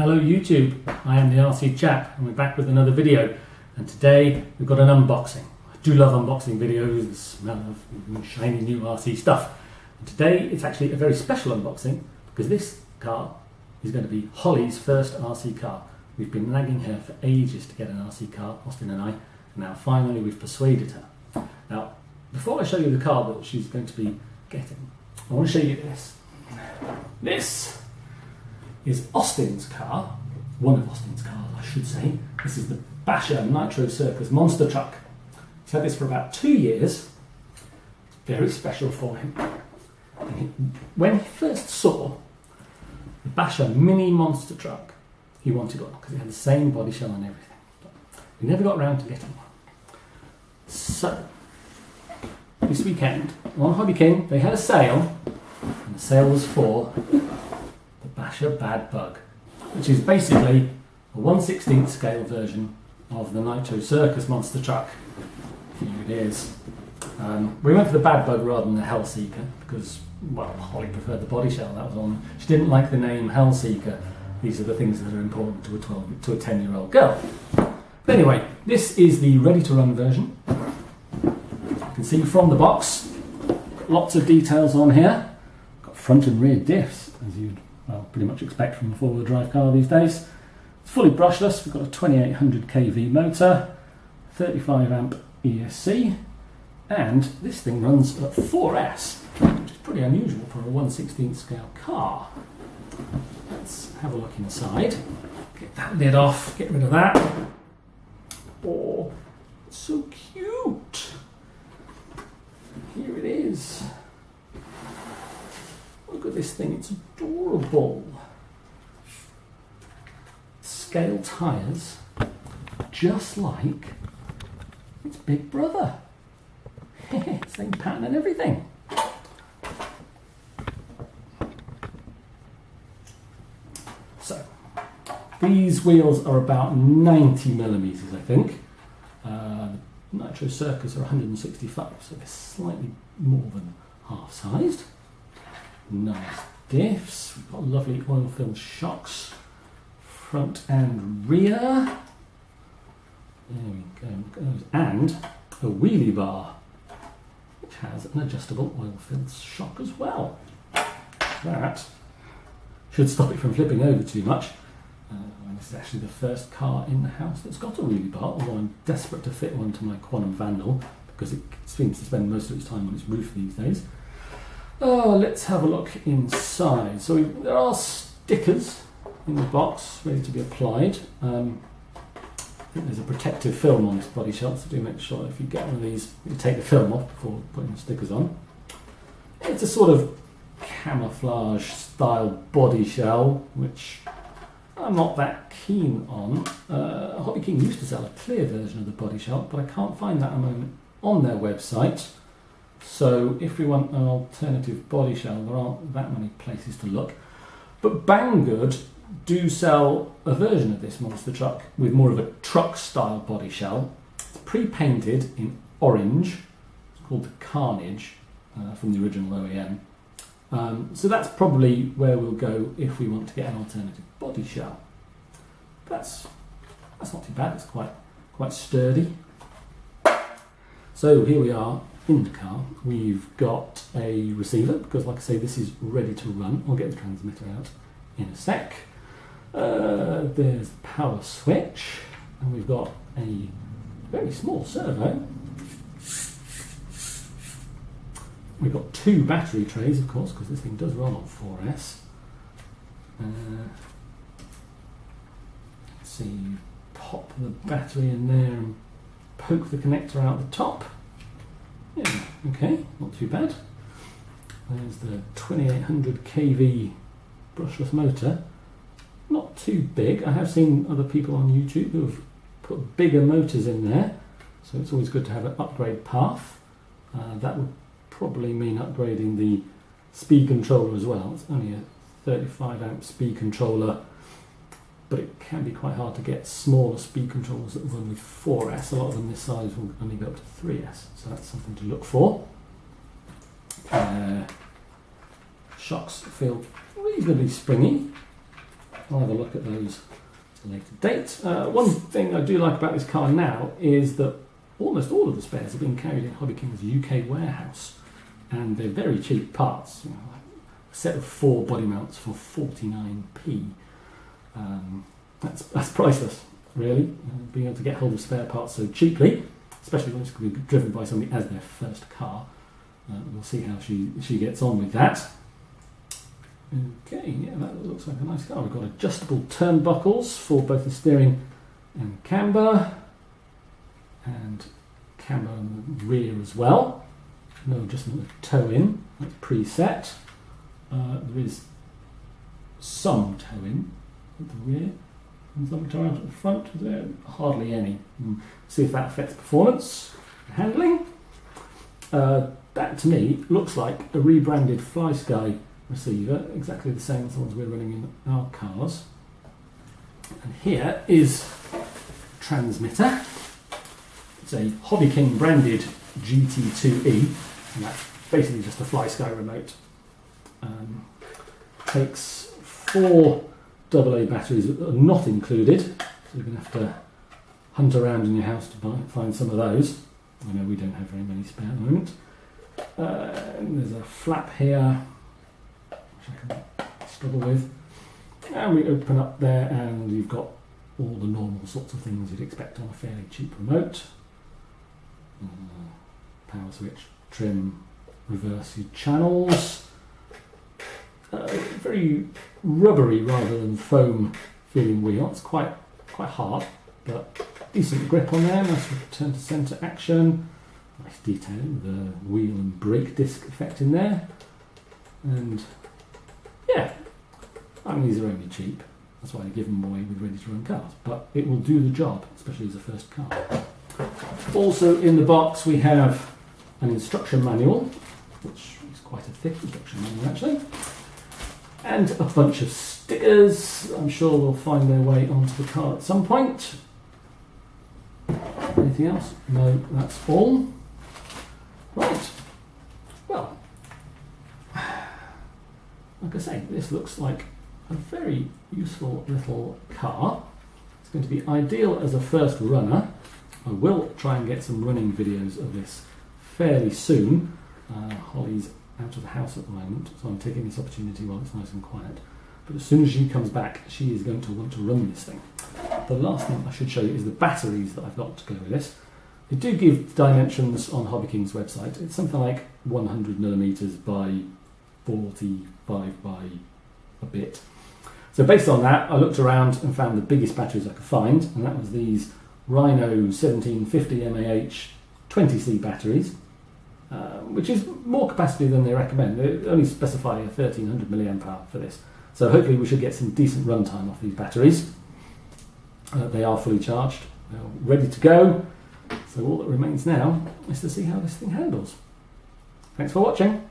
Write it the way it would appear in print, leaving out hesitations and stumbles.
Hello YouTube, I am the RC Chap and we're back with another video, and today we've got an unboxing. I do love unboxing videos, the smell of shiny new RC stuff. And today it's actually a very special unboxing because this car is going to be Holly's first RC car. We've been nagging her for ages to get an RC car, Austin and I, and now finally we've persuaded her. Now, before I show you the car that she's going to be getting, I want to show you this. This is Austin's car, one of Austin's cars I should say. This is the Basher Nitro Circus monster truck. He's had this for about 2 years. Very special for him. And when he first saw the Basher mini monster truck, he wanted one because it had the same body shell and everything. But we never got around to getting one. So, this weekend on HobbyKing they had a sale, and the sale was for the Basher Bad Bug, which is basically a 1/16 scale version of the Nitro Circus monster truck. Here it is. We went for the Bad Bug rather than the Hellseeker because, well, Holly preferred the body shell that was on. She didn't like the name Hellseeker. These are the things that are important to a 10-year-old girl. But anyway, this is the ready-to-run version. You can see from the box, got lots of details on here. Got front and rear diffs, as you'd pretty much expect from a four-wheel drive car these days. It's fully brushless. We've got a 2800 kV motor, 35 amp ESC, and this thing runs at 4S, which is pretty unusual for a 1/16 scale car. Let's have a look inside. Get that lid off, get rid of that. Oh, it's so cute. Here it is. Look at this thing, it's adorable. Scale tyres, just like its big brother. Same pattern and everything. So, these wheels are about 90 millimeters, I think. The Nitro Circus are 165, so they're slightly more than half-sized. Nice diffs. We've got lovely oil-filled shocks, front and rear. There we go. And a wheelie bar, which has an adjustable oil-filled shock as well. That should stop it from flipping over too much. And this is actually the first car in the house that's got a wheelie bar, although I'm desperate to fit one to my Quantum Vandal because it seems to spend most of its time on its roof these days. Let's have a look inside. So there are stickers in the box ready to be applied. I think there's a protective film on this body shell, so do make sure if you get one of these, you take the film off before putting the stickers on. It's a sort of camouflage style body shell, which I'm not that keen on. HobbyKing used to sell a clear version of the body shell, but I can't find that at the moment on their website. So if we want an alternative body shell, there aren't that many places to look. But Banggood do sell a version of this monster truck with more of a truck style body shell. It's pre-painted in orange. It's called the Carnage from the original OEM. So that's probably where we'll go if we want to get an alternative body shell. That's not too bad. It's quite sturdy. So here we are in the car. We've got a receiver because, like I say, this is ready to run. I'll get the transmitter out in a sec. There's the power switch, and we've got a very small servo. We've got 2 battery trays, of course, because this thing does run on 4S. Let's see, pop the battery in there and poke the connector out the top. Yeah, okay, not too bad. There's the 2800 kV brushless motor. Not too big. I have seen other people on YouTube who have put bigger motors in there, so it's always good to have an upgrade path. That would probably mean upgrading the speed controller as well. It's only a 35 amp speed controller, but it can be quite hard to get smaller speed controllers that run with 4S. A lot of them this size will only go up to 3S, so that's something to look for. Shocks feel reasonably springy. I'll have a look at those at a later date. One thing I do like about this car now is that almost all of the spares are being carried in HobbyKing's UK warehouse, and they're very cheap parts. You know, like a set of 4 body mounts for 49p. That's priceless, really. Being able to get hold of spare parts so cheaply, especially when it's going to be driven by somebody as their first car. We'll see how she gets on with that. Okay, yeah, that looks like a nice car. We've got adjustable turnbuckles for both the steering and camber on the rear as well. No adjustment of toe-in, that's preset. There is some toe-in at the rear and some toe-in at the front. There hardly any. See if that affects performance and handling. That to me looks like a rebranded FlySky receiver, exactly the same as the ones we're running in our cars. And here is transmitter. It's a HobbyKing branded GT2E, and that's basically just a FlySky remote. Takes 4 AA batteries that are not included, so you're going to have to hunt around in your house to find some of those. I know we don't have very many spare at the moment. There's a flap here, which I can struggle with. And we open up there and you've got all the normal sorts of things you'd expect on a fairly cheap remote. Power switch, trim, reverse your channels. Very rubbery rather than foam feeling wheel. It's quite hard, but decent grip on there. Nice return to centre action. Nice detailing, the wheel and brake disc effect in there. And yeah, I mean, these are only cheap. That's why they give them away with ready-to-run cars. But it will do the job, especially as a first car. Also in the box we have an instruction manual, which is quite a thick instruction manual actually, and a bunch of stickers. I'm sure they'll find their way onto the car at some point. Anything else? No, that's all. Right. Well, like I say, this looks like a very useful little car. It's going to be ideal as a first runner. I will try and get some running videos of this fairly soon. Holly's out of the house at the moment, so I'm taking this opportunity while it's nice and quiet. But as soon as she comes back, she is going to want to run this thing. The last thing I should show you is the batteries that I've got to go with this. They do give dimensions on HobbyKing's website. It's something like 100mm by 45 by a bit. So based on that, I looked around and found the biggest batteries I could find, and that was these Rhino 1750 mAh 20C batteries, which is more capacity than they recommend. They only specify a 1300 mAh for this. So hopefully we should get some decent runtime off these batteries. They are fully charged, they're ready to go. So all that remains now is to see how this thing handles. Thanks for watching.